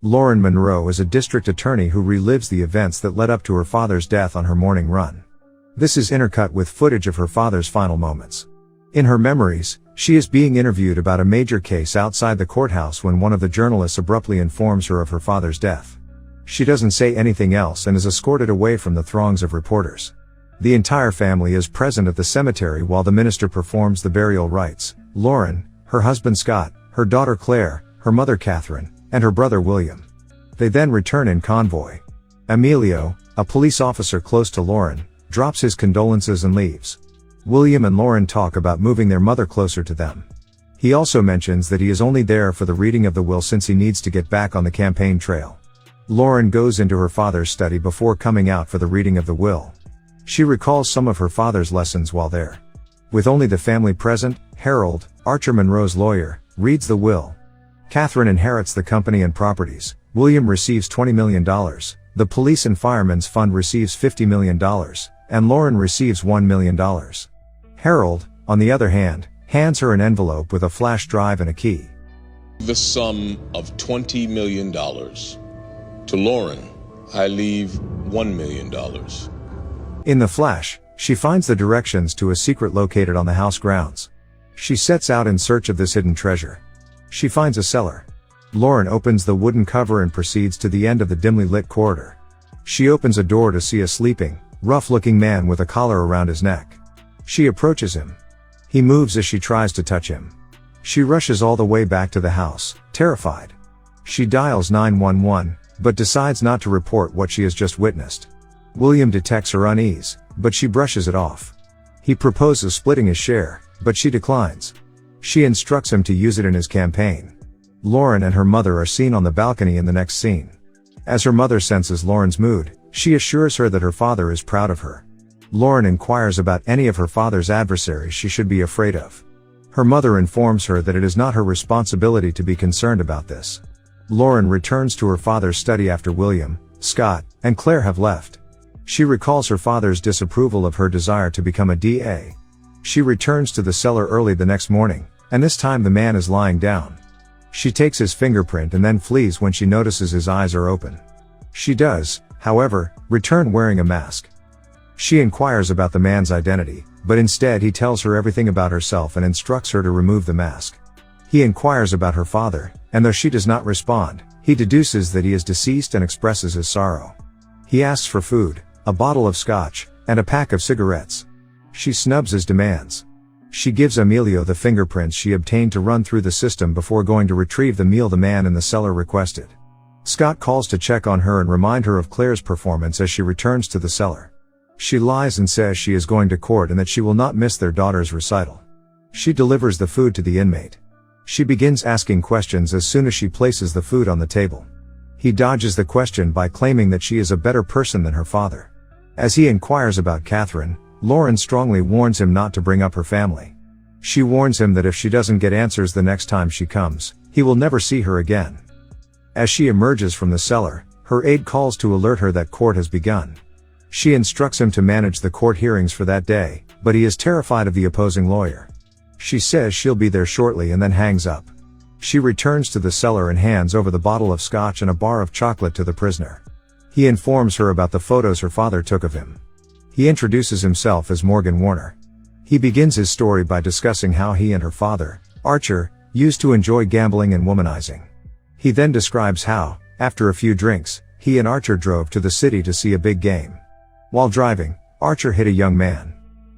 Lauren Monroe is a district attorney who relives the events that led up to her father's death on her morning run. This is intercut with footage of her father's final moments. In her memories, she is being interviewed about a major case outside the courthouse when one of the journalists abruptly informs her of her father's death. She doesn't say anything else and is escorted away from the throngs of reporters. The entire family is present at the cemetery while the minister performs the burial rites. Lauren, her husband Scott, her daughter Claire, her mother Catherine, and her brother William. They then return in convoy. Emilio, a police officer close to Lauren, drops his condolences and leaves. William and Lauren talk about moving their mother closer to them. He also mentions that he is only there for the reading of the will since he needs to get back on the campaign trail. Lauren goes into her father's study before coming out for the reading of the will. She recalls some of her father's lessons while there. With only the family present, Harold, Archer Monroe's lawyer, reads the will. Catherine inherits the company and properties. William receives $20 million. The Police and Firemen's Fund receives $50 million. And Lauren receives $1 million. Harold, on the other hand, hands her an envelope with a flash drive and a key. The sum of $20 million. To Lauren, I leave $1 million. In the flash, she finds the directions to a secret located on the house grounds. She sets out in search of this hidden treasure. She finds a cellar. Lauren opens the wooden cover and proceeds to the end of the dimly lit corridor. She opens a door to see a sleeping, rough-looking man with a collar around his neck. She approaches him. He moves as she tries to touch him. She rushes all the way back to the house, terrified. She dials 911, but decides not to report what she has just witnessed. William detects her unease, but she brushes it off. He proposes splitting his share, but she declines. She instructs him to use it in his campaign. Lauren and her mother are seen on the balcony in the next scene. As her mother senses Lauren's mood, she assures her that her father is proud of her. Lauren inquires about any of her father's adversaries she should be afraid of. Her mother informs her that it is not her responsibility to be concerned about this. Lauren returns to her father's study after William, Scott, and Claire have left. She recalls her father's disapproval of her desire to become a DA. She returns to the cellar early the next morning, and this time the man is lying down. She takes his fingerprint and then flees when she notices his eyes are open. She does, however, return wearing a mask. She inquires about the man's identity, but instead he tells her everything about herself and instructs her to remove the mask. He inquires about her father, and though she does not respond, he deduces that he is deceased and expresses his sorrow. He asks for food, a bottle of scotch, and a pack of cigarettes. She snubs his demands. She gives Emilio the fingerprints she obtained to run through the system before going to retrieve the meal the man in the cellar requested. Scott calls to check on her and remind her of Claire's performance as she returns to the cellar. She lies and says she is going to court and that she will not miss their daughter's recital. She delivers the food to the inmate. She begins asking questions as soon as she places the food on the table. He dodges the question by claiming that she is a better person than her father. As he inquires about Catherine, Lauren strongly warns him not to bring up her family. She warns him that if she doesn't get answers the next time she comes, he will never see her again. As she emerges from the cellar, her aide calls to alert her that court has begun. She instructs him to manage the court hearings for that day, but he is terrified of the opposing lawyer. She says she'll be there shortly and then hangs up. She returns to the cellar and hands over the bottle of scotch and a bar of chocolate to the prisoner. He informs her about the photos her father took of him. He introduces himself as Morgan Warner. He begins his story by discussing how he and her father, Archer, used to enjoy gambling and womanizing. He then describes how, after a few drinks, he and Archer drove to the city to see a big game. While driving, Archer hit a young man.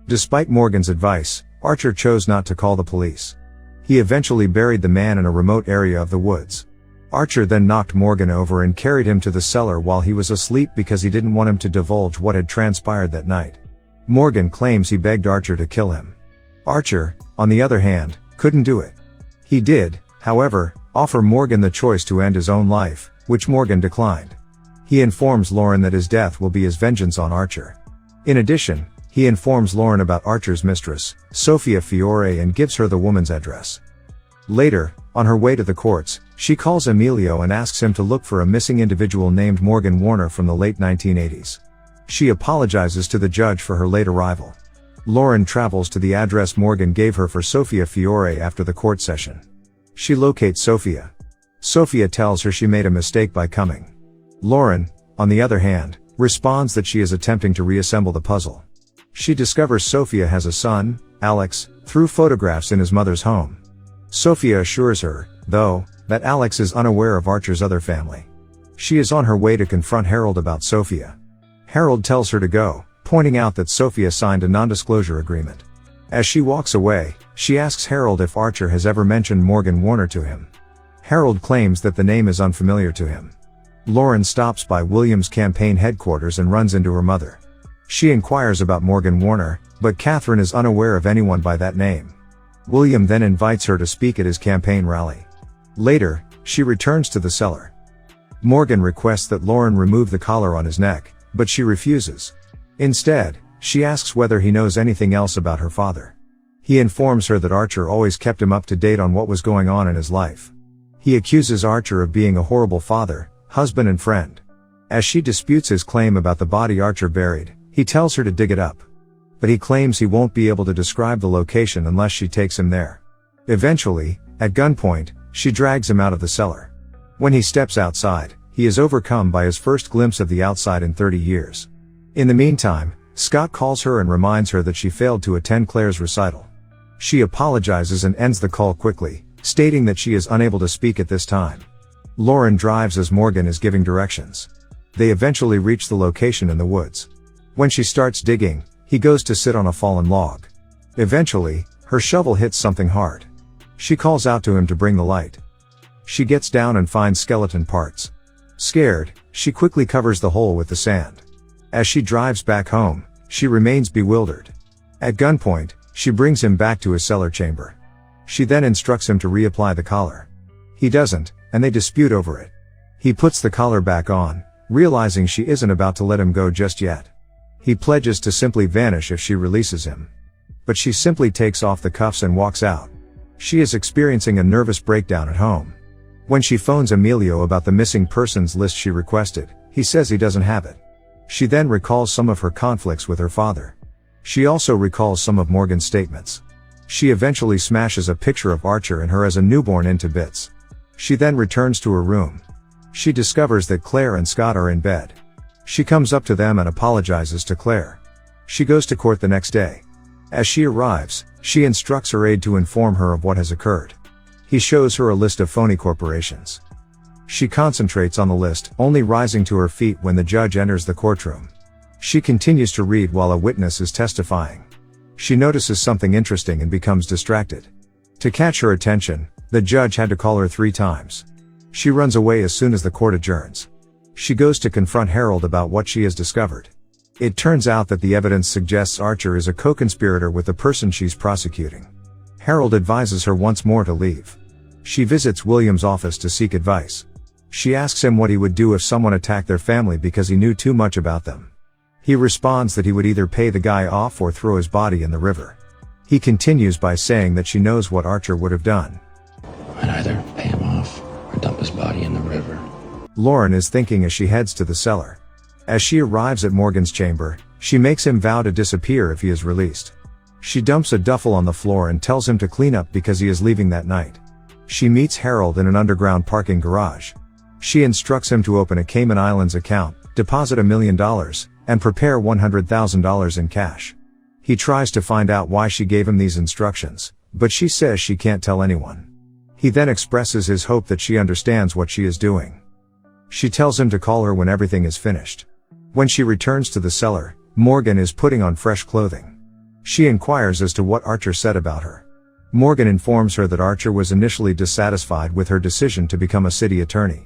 Despite Morgan's advice, Archer chose not to call the police. He eventually buried the man in a remote area of the woods. Archer then knocked Morgan over and carried him to the cellar while he was asleep because he didn't want him to divulge what had transpired that night. Morgan claims he begged Archer to kill him. Archer, on the other hand, couldn't do it. He did, however, offer Morgan the choice to end his own life, which Morgan declined. He informs Lauren that his death will be his vengeance on Archer. In addition, he informs Lauren about Archer's mistress, Sophia Fiore, and gives her the woman's address. Later, on her way to the courts, she calls Emilio and asks him to look for a missing individual named Morgan Warner from the late 1980s. She apologizes to the judge for her late arrival. Lauren travels to the address Morgan gave her for Sophia Fiore after the court session. She locates Sophia. Sophia tells her she made a mistake by coming. Lauren, on the other hand, responds that she is attempting to reassemble the puzzle. She discovers Sophia has a son, Alex, through photographs in his mother's home. Sophia assures her, though, that Alex is unaware of Archer's other family. She is on her way to confront Harold about Sophia. Harold tells her to go, pointing out that Sophia signed a non-disclosure agreement. As she walks away, she asks Harold if Archer has ever mentioned Morgan Warner to him. Harold claims that the name is unfamiliar to him. Lauren stops by William's campaign headquarters and runs into her mother. She inquires about Morgan Warner, but Catherine is unaware of anyone by that name. William then invites her to speak at his campaign rally. Later, she returns to the cellar. Morgan requests that Lauren remove the collar on his neck, but she refuses. Instead, she asks whether he knows anything else about her father. He informs her that Archer always kept him up to date on what was going on in his life. He accuses Archer of being a horrible father, husband and friend. As she disputes his claim about the body Archer buried, he tells her to dig it up. But he claims he won't be able to describe the location unless she takes him there. Eventually, at gunpoint, she drags him out of the cellar. When he steps outside, he is overcome by his first glimpse of the outside in 30 years. In the meantime, Scott calls her and reminds her that she failed to attend Claire's recital. She apologizes and ends the call quickly, stating that she is unable to speak at this time. Lauren drives as Morgan is giving directions. They eventually reach the location in the woods. When she starts digging, he goes to sit on a fallen log. Eventually, her shovel hits something hard. She calls out to him to bring the light. She gets down and finds skeleton parts. Scared, she quickly covers the hole with the sand. As she drives back home, she remains bewildered. At gunpoint, she brings him back to his cellar chamber. She then instructs him to reapply the collar. He doesn't, and they dispute over it. He puts the collar back on, realizing she isn't about to let him go just yet. He pledges to simply vanish if she releases him. But she simply takes off the cuffs and walks out. She is experiencing a nervous breakdown at home. When she phones Emilio about the missing persons list she requested, he says he doesn't have it. She then recalls some of her conflicts with her father. She also recalls some of Morgan's statements. She eventually smashes a picture of Archer and her as a newborn into bits. She then returns to her room. She discovers that Claire and Scott are in bed. She comes up to them and apologizes to Claire. She goes to court the next day. As she arrives, she instructs her aide to inform her of what has occurred. He shows her a list of phony corporations. She concentrates on the list, only rising to her feet when the judge enters the courtroom. She continues to read while a witness is testifying. She notices something interesting and becomes distracted. To catch her attention, the judge had to call her 3 times. She runs away as soon as the court adjourns. She goes to confront Harold about what she has discovered. It turns out that the evidence suggests Archer is a co-conspirator with the person she's prosecuting. Harold advises her once more to leave. She visits William's office to seek advice. She asks him what he would do if someone attacked their family because he knew too much about them. He responds that he would either pay the guy off or throw his body in the river. He continues by saying that she knows what Archer would have done. I'd either pay him off or dump his body in the river. Lauren is thinking as she heads to the cellar. As she arrives at Morgan's chamber, she makes him vow to disappear if he is released. She dumps a duffel on the floor and tells him to clean up because he is leaving that night. She meets Harold in an underground parking garage. She instructs him to open a Cayman Islands account, deposit $1 million, and prepare $100,000 in cash. He tries to find out why she gave him these instructions, but she says she can't tell anyone. He then expresses his hope that she understands what she is doing. She tells him to call her when everything is finished. When she returns to the cellar, Morgan is putting on fresh clothing. She inquires as to what Archer said about her. Morgan informs her that Archer was initially dissatisfied with her decision to become a city attorney.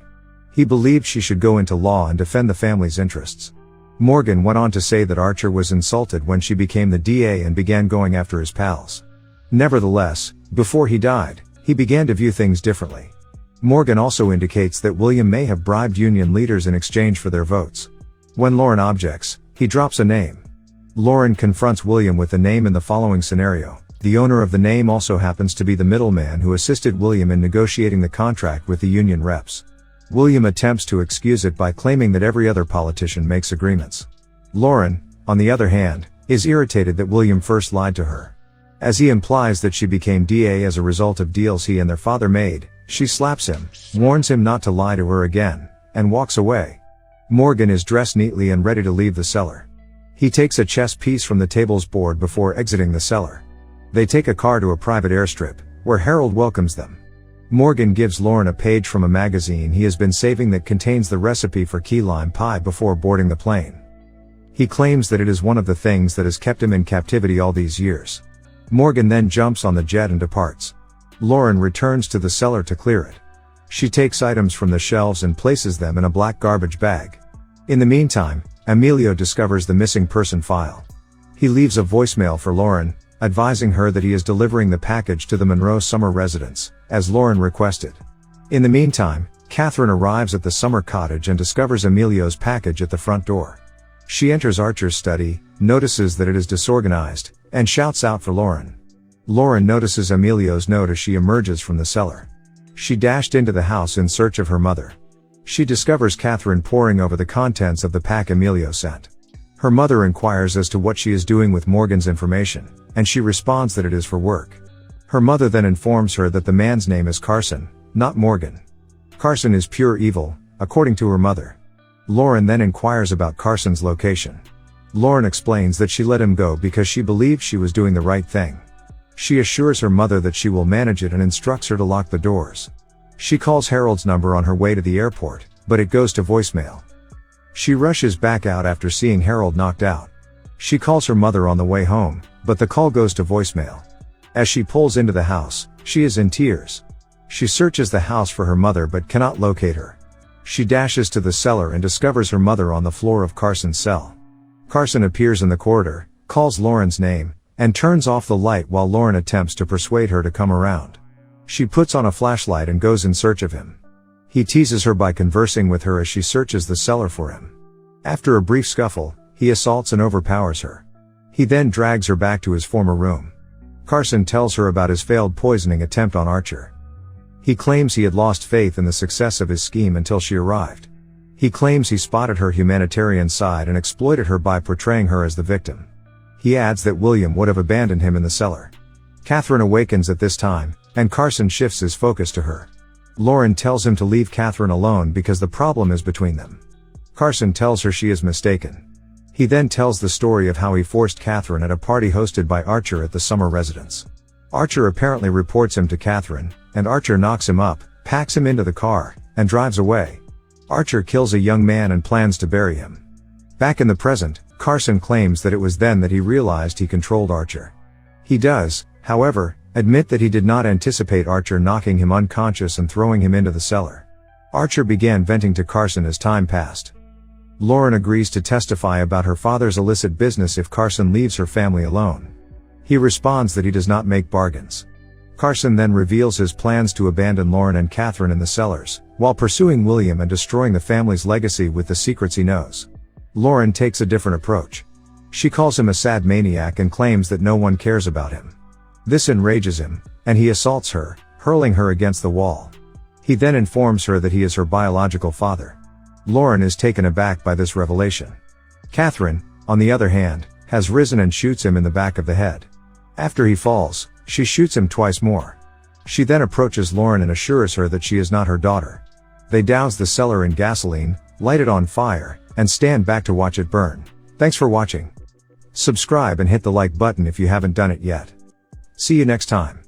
He believed she should go into law and defend the family's interests. Morgan went on to say that Archer was insulted when she became the DA and began going after his pals. Nevertheless, before he died, he began to view things differently. Morgan also indicates that William may have bribed union leaders in exchange for their votes. When Lauren objects, he drops a name. Lauren confronts William with the name in the following scenario. The owner of the name also happens to be the middleman who assisted William in negotiating the contract with the union reps. William attempts to excuse it by claiming that every other politician makes agreements. Lauren, on the other hand, is irritated that William first lied to her. As he implies that she became DA as a result of deals he and their father made, She slaps him, warns him not to lie to her again, and walks away. Morgan is dressed neatly and ready to leave the cellar. He takes a chess piece from the table's board before exiting the cellar. They take a car to a private airstrip, where Harold welcomes them. Morgan gives Lauren a page from a magazine he has been saving that contains the recipe for key lime pie before boarding the plane. He claims that it is one of the things that has kept him in captivity all these years. Morgan then jumps on the jet and departs. Lauren returns to the cellar to clear it. She takes items from the shelves and places them in a black garbage bag. In the meantime, Emilio discovers the missing person file. He leaves a voicemail for Lauren, advising her that he is delivering the package to the Monroe summer residence, as Lauren requested. In the meantime, Catherine arrives at the summer cottage and discovers Emilio's package at the front door. She enters Archer's study, notices that it is disorganized, and shouts out for Lauren. Lauren notices Emilio's note as she emerges from the cellar. She dashed into the house in search of her mother. She discovers Catherine poring over the contents of the pack Emilio sent. Her mother inquires as to what she is doing with Morgan's information, and she responds that it is for work. Her mother then informs her that the man's name is Carson, not Morgan. Carson is pure evil, according to her mother. Lauren then inquires about Carson's location. Lauren explains that she let him go because she believed she was doing the right thing. She assures her mother that she will manage it and instructs her to lock the doors. She calls Harold's number on her way to the airport, but it goes to voicemail. She rushes back out after seeing Harold knocked out. She calls her mother on the way home, but the call goes to voicemail. As she pulls into the house, she is in tears. She searches the house for her mother but cannot locate her. She dashes to the cellar and discovers her mother on the floor of Carson's cell. Carson appears in the corridor, calls Lauren's name, and turns off the light while Lauren attempts to persuade her to come around. She puts on a flashlight and goes in search of him. He teases her by conversing with her as she searches the cellar for him. After a brief scuffle, he assaults and overpowers her. He then drags her back to his former room. Carson tells her about his failed poisoning attempt on Archer. He claims he had lost faith in the success of his scheme until she arrived. He claims he spotted her humanitarian side and exploited her by portraying her as the victim. He adds that William would have abandoned him in the cellar. Catherine awakens at this time, and Carson shifts his focus to her. Lauren tells him to leave Catherine alone because the problem is between them. Carson tells her she is mistaken. He then tells the story of how he forced Catherine at a party hosted by Archer at the summer residence. Archer apparently reports him to Catherine, and Archer knocks him up, packs him into the car, and drives away. Archer kills a young man and plans to bury him. Back in the present, Carson claims that it was then that he realized he controlled Archer. He does, however, admit that he did not anticipate Archer knocking him unconscious and throwing him into the cellar. Archer began venting to Carson as time passed. Lauren agrees to testify about her father's illicit business if Carson leaves her family alone. He responds that he does not make bargains. Carson then reveals his plans to abandon Lauren and Catherine in the cellars, while pursuing William and destroying the family's legacy with the secrets he knows. Lauren takes a different approach. She calls him a sad maniac and claims that no one cares about him. This enrages him, and he assaults her, hurling her against the wall. He then informs her that he is her biological father. Lauren is taken aback by this revelation. Catherine, on the other hand, has risen and shoots him in the back of the head. After he falls, she shoots him twice more. She then approaches Lauren and assures her that she is not her daughter. They douse the cellar in gasoline, light it on fire, and stand back to watch it burn. Thanks for watching. Subscribe and hit the like button if you haven't done it yet. See you next time.